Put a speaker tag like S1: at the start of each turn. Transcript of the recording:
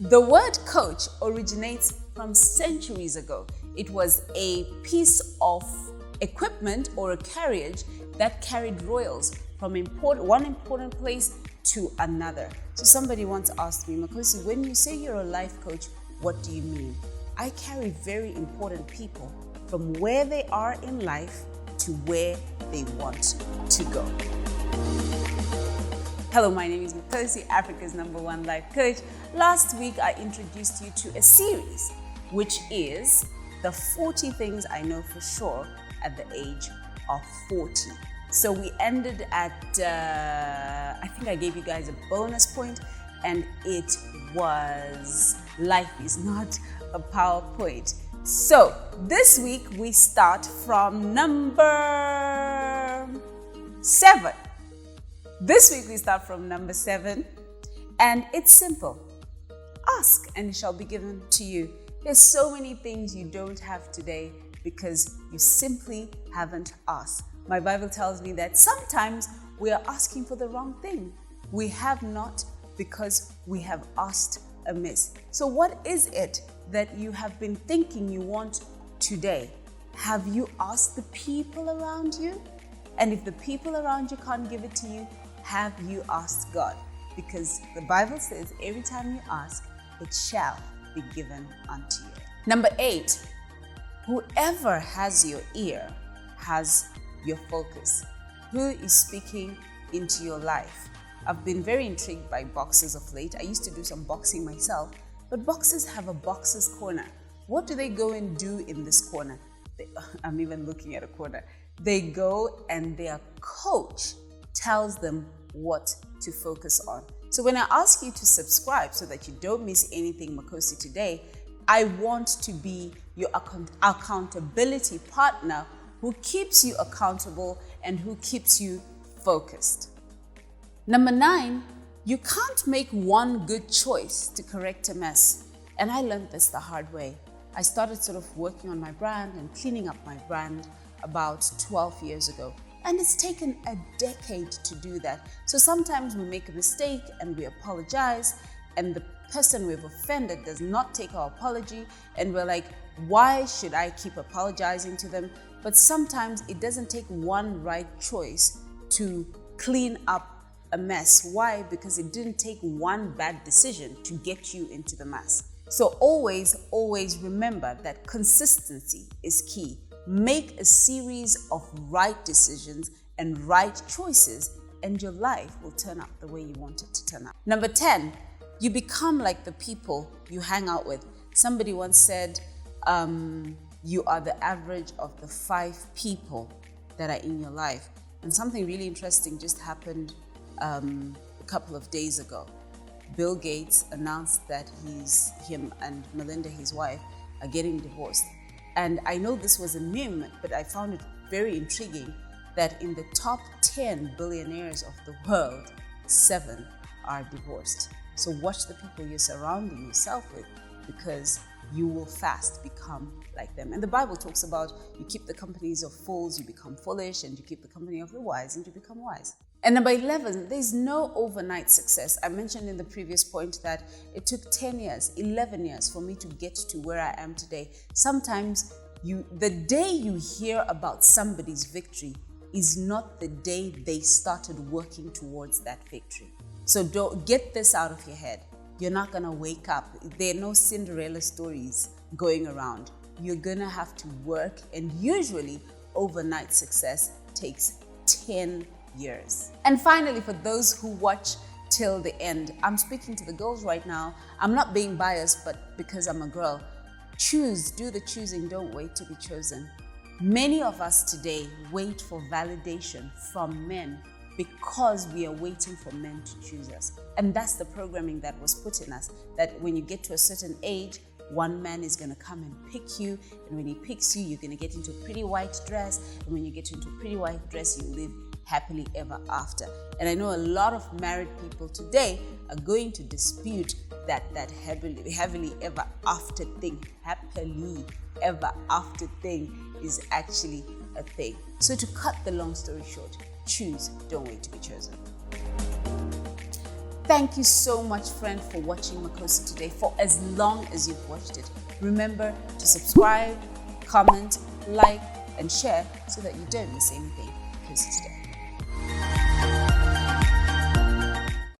S1: The word coach originates from centuries ago. It was a piece of equipment or a carriage that carried royals from one important place to another. So somebody once asked me, Makosi, when you say you're a life coach, what do you mean? I carry very important people from where they are in life to where they want to go. Hello, my name is Makosi, Africa's #1 life coach. Last week, I introduced you to a series, which is the 40 things I know for sure at the age of 40. So we ended at, I think I gave you guys a bonus point, and it was life is not a PowerPoint. So this week we start from number 7. This week we start from number 7, and it's simple. Ask and it shall be given to you. There's so many things you don't have today because you simply haven't asked. My Bible tells me that sometimes we are asking for the wrong thing. We have not because we have asked amiss. So what is it that you have been thinking you want today? Have you asked the people around you? And if the people around you can't give it to you, have you asked God? Because the Bible says every time you ask, it shall be given unto you. Number 8, whoever has your ear has your focus. Who is speaking into your life? I've been very intrigued by boxers of late. I used to do some boxing myself, but boxers have a boxer's corner. What do they go and do in this corner? I'm even looking at a corner. They go and their coach tells them what to focus on. So when I ask you to subscribe so that you don't miss anything Makosi today, I want to be your accountability partner who keeps you accountable and who keeps you focused. Number 9, you can't make one good choice to correct a mess. And I learned this the hard way. I started sort of working on my brand and cleaning up my brand about 12 years ago. And it's taken a decade to do that. So sometimes we make a mistake and we apologize, and the person we've offended does not take our apology, and we're like, why should I keep apologizing to them? But sometimes it doesn't take one right choice to clean up a mess. Why? Because it didn't take one bad decision to get you into the mess. So always remember that consistency is key. Make a series of right decisions and right choices, and your life will turn out the way you want it to turn out. Number 10, you become like the people you hang out with. Somebody once said, you are the average of the 5 people that are in your life. And something really interesting just happened a couple of days ago. Bill Gates announced that him and Melinda, his wife, are getting divorced. And I know this was a meme, but I found it very intriguing that in the top 10 billionaires of the world, 7 are divorced. So watch the people you're surrounding yourself with, because you will fast become like them. And the Bible talks about you keep the companies of fools, you become foolish, and you keep the company of the wise, and you become wise. And number 11, there's no overnight success. I mentioned in the previous point that it took 10 years, 11 years for me to get to where I am today. Sometimes the day you hear about somebody's victory is not the day they started working towards that victory. So don't get this out of your head. You're not gonna wake up. There are no Cinderella stories going around. You're gonna have to work, and usually overnight success takes 10 years. And finally, for those who watch till the end, I'm speaking to the girls right now. I'm not being biased, but because I'm a girl, do the choosing, don't wait to be chosen. Many of us today wait for validation from men because we are waiting for men to choose us. And that's the programming that was put in us, that when you get to a certain age, one man is gonna come and pick you, and when he picks you, you're gonna get into a pretty white dress, and when you get into a pretty white dress, you live happily ever after. And I know a lot of married people today are going to dispute that happily ever after thing is actually a thing. So to cut the long story short, choose, don't wait to be chosen. Thank you so much, friend, for watching Makosi Today for as long as you've watched it. Remember to subscribe, comment, like, and share so that you don't miss anything Makosi Today.